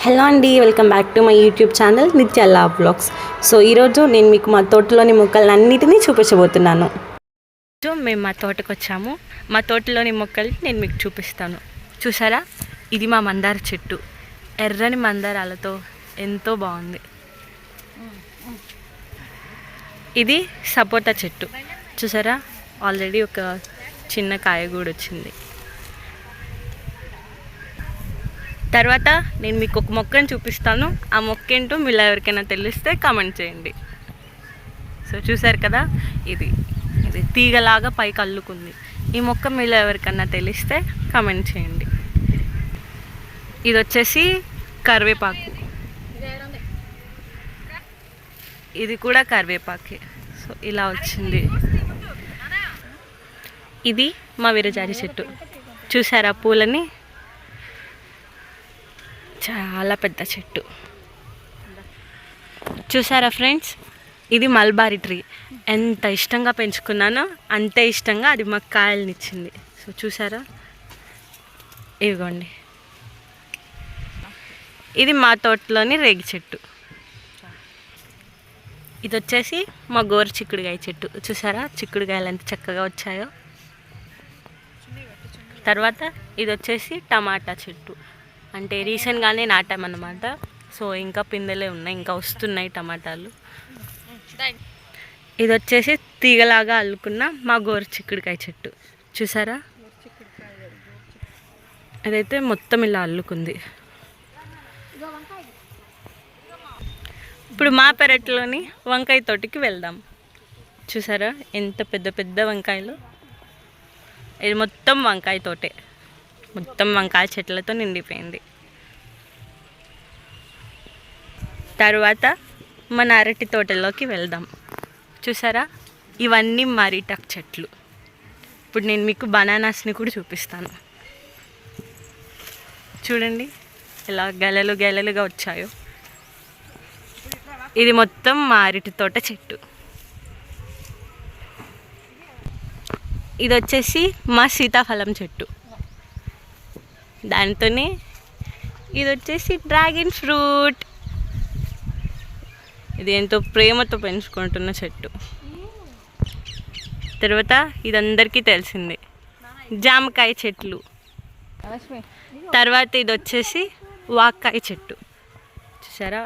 Hello అండి, welcome back to my YouTube channel Nithyala vlogs. So ఈరోజు నేను మీకు మా తోటలోని మొక్కలన్నిటినీ చూపించబోతున్నాను. మేము మా తోటకు వచ్చాము. మా తోటలోని మొక్కల్ని నేను మీకు చూపిస్తాను. చూసారా, ఇది మా మందార చెట్టు. ఎర్రని మందారాలతో ఎంతో బాగుంది. ఇది సపోటా చెట్టు. చూసారా, ఆల్రెడీ ఒక చిన్న కాయ కూడా వచ్చింది. తర్వాత నేను మీకు ఒక మొక్కను చూపిస్తాను. ఆ మొక్క ఏంటో మీరు ఎవరికైనా తెలిస్తే కామెంట్ చేయండి. సో చూసారు కదా, ఇది తీగలాగా పైకి అల్లుకుంది. ఈ మొక్క మీలో ఎవరికైనా తెలిస్తే కామెంట్ చేయండి. ఇది వచ్చేసి కరివేపాకు. ఇది కూడా కరివేపాకే. సో ఇలా వచ్చింది. ఇది మా విరజాజి చెట్టు. చూసారా పూలని, చాలా పెద్ద చెట్టు. చూసారా ఫ్రెండ్స్, ఇది మల్బారీ ట్రీ. ఎంత ఇష్టంగా పెంచుకున్నానో అంతే ఇష్టంగా అది మాకు కాయలనిచ్చింది. సో చూసారా, ఇదిగోండి. ఇది మా తోటలోని రేగి చెట్టు. ఇది వచ్చేసి మా గోరు చిక్కుడుకాయ చెట్టు. చూసారా, చిక్కుడుకాయలు ఎంత చక్కగా వచ్చాయో. తర్వాత ఇది వచ్చేసి టమాటా చెట్టు. అంటే రీసెంట్గానే నాటామన్నమాట. సో ఇంకా పిందెలే ఉన్నాయి, ఇంకా వస్తున్నాయి టమాటాలు. ఇది వచ్చేసి తీగలాగా అల్లుకున్న మా గోరు చిక్కుడుకాయ చెట్టు. చూసారా, అదైతే మొత్తం ఇలా అల్లుకుంది. ఇప్పుడు మా పెరట్లోని వంకాయ తోటకి వెళ్దాం. చూసారా, ఎంత పెద్ద పెద్ద వంకాయలు. ఇది మొత్తం వంకాయ తోటే. మొత్తం వంకాయ చెట్లతో నిండిపోయింది. తర్వాత మన అరటి తోటలోకి వెళ్దాం. చూసారా, ఇవన్నీ మరిటాక్ చెట్లు. ఇప్పుడు నేను మీకు బనానాస్ని కూడా చూపిస్తాను. చూడండి ఎలా గెలలు గెలలుగా వచ్చాయో. ఇది మొత్తం మా అరటి తోట చెట్టు. ఇది వచ్చేసి మా సీతాఫలం చెట్టు. దాంతోనే ఇది వచ్చేసి డ్రాగన్ ఫ్రూట్. ఇది ఎంతో ప్రేమతో పెంచుకుంటున్న చెట్టు. తర్వాత ఇది అందరికీ తెలిసిందే, జామకాయ చెట్లు. తర్వాత ఇది వచ్చేసి వాక్కాయ చెట్టు. చూసారా,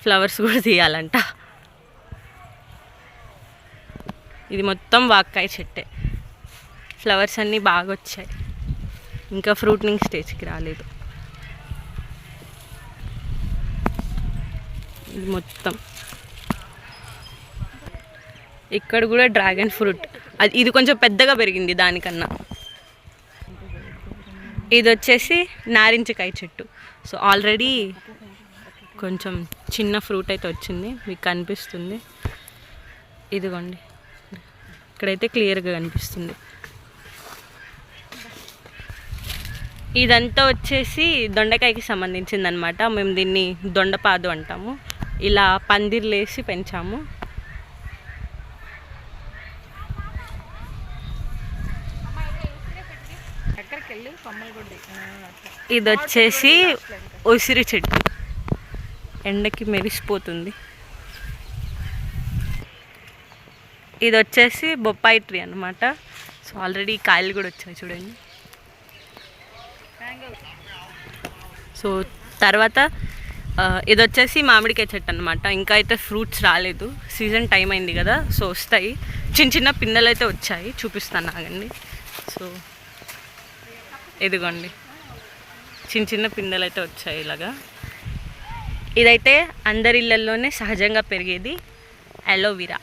ఫ్లవర్స్ కూడా తీయాలంట. ఇది మొత్తం వాక్కాయ చెట్టే. ఫ్లవర్స్ అన్నీ బాగా వచ్చాయి, ఇంకా ఫ్రూటింగ్ స్టేజ్కి రాలేదు. ఇది మొత్తం ఇక్కడ కూడా డ్రాగన్ ఫ్రూట్. ఇది కొంచెం పెద్దగా పెరిగింది దానికన్నా. ఇది వచ్చేసి నారింజకాయ చెట్టు. సో ఆల్రెడీ కొంచెం చిన్న ఫ్రూట్ అయితే వచ్చింది, మీకు కనిపిస్తుంది. ఇదిగోండి, ఇక్కడైతే క్లియర్గా కనిపిస్తుంది. ఇదంతా వచ్చేసి దొండకాయకి సంబంధించింది అనమాట. మేము దీన్ని దొండపాదు అంటాము. ఇలా పందిర్లేసి పెంచాము. ఇది వచ్చేసి ఉసిరి చెట్టు, ఎండకి మెరిసిపోతుంది. ఇది వచ్చేసి బొప్పాయి ట్రీ అనమాట. సో ఆల్రెడీ కాయలు కూడా వచ్చాయి చూడండి. సో తర్వాత ఇది వచ్చేసి మామిడికాయ చెట్టు అనమాట. ఇంకా అయితే ఫ్రూట్స్ రాలేదు, సీజన్ టైం అయింది కదా. సో వస్తాయి, చిన్న చిన్న పిన్నెలు అయితే వచ్చాయి, చూపిస్తాను ఆగండి. సో ఇదిగోండి, చిన్న చిన్న పిన్నెలు అయితే వచ్చాయి ఇలాగా. ఇదైతే అందరి ఇళ్ళల్లోనే సహజంగా పెరిగేది అలోవెరా.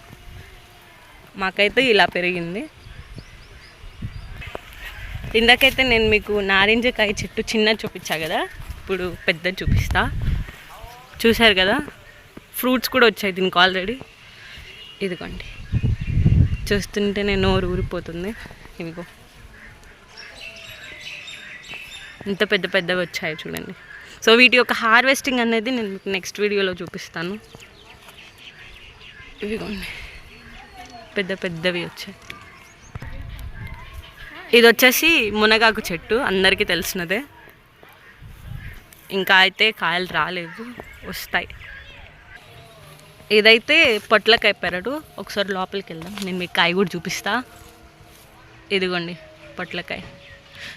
మాకైతే ఇలా పెరిగింది. ఇందాకైతే నేను మీకు నారింజకాయ చెట్టు చిన్న చూపించా కదా, ఇప్పుడు పెద్ద చూపిస్తా. చూసారు కదా, ఫ్రూట్స్ కూడా వచ్చాయి దీనికి ఆల్రెడీ. ఇదిగోండి, చూస్తుంటేనే నోరు ఊరిపోతుంది. ఇదిగో ఇంత పెద్ద పెద్దగా వచ్చాయి చూడండి. సో వీటి యొక్క హార్వెస్టింగ్ అనేది నేను మీకు నెక్స్ట్ వీడియోలో చూపిస్తాను. ఇదిగోండి, పెద్ద పెద్దవి వచ్చాయి. ఇది వచ్చేసి మునగాకు చెట్టు, అందరికీ తెలిసినదే. ఇంకా అయితే కాయలు రాలేదు, వస్తాయి. ఇదైతే పొట్లకాయ పెరడు. ఒకసారి లోపలికి వెళ్దాం, నేను మీకు కాయ కూడా చూపిస్తా. ఇదిగోండి పొట్లకాయ.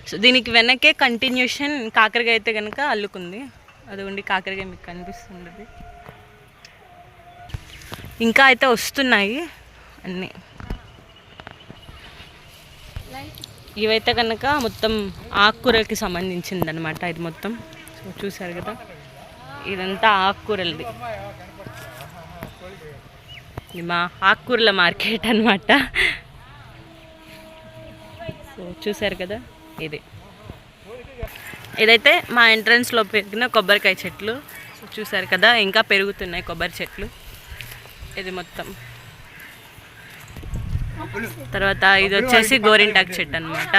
సో దీనికి వెనకే కంటిన్యూషన్ కాకరకాయ అయితే కనుక అల్లుకుంది. అదిగోండి కాకరకాయ మీకు కనిపిస్తుంది. ఇంకా అయితే వస్తున్నాయి అన్నీ. ఇవైతే కనుక మొత్తం ఆకుకూరలకి సంబంధించింది అనమాట. ఇది మొత్తం సో చూసారు కదా, ఇదంతా ఆకుకూరలది. ఇది మా ఆకుకూరల మార్కెట్ అనమాట. సో చూసారు కదా, ఇదైతే మా ఎంట్రన్స్లో పెరిగిన కొబ్బరికాయ చెట్లు. సో చూసారు కదా, ఇంకా పెరుగుతున్నాయి కొబ్బరి చెట్లు. ఇది మొత్తం. తర్వాత ఇది వచ్చేసి గోరింటాకు చెట్టు అనమాట.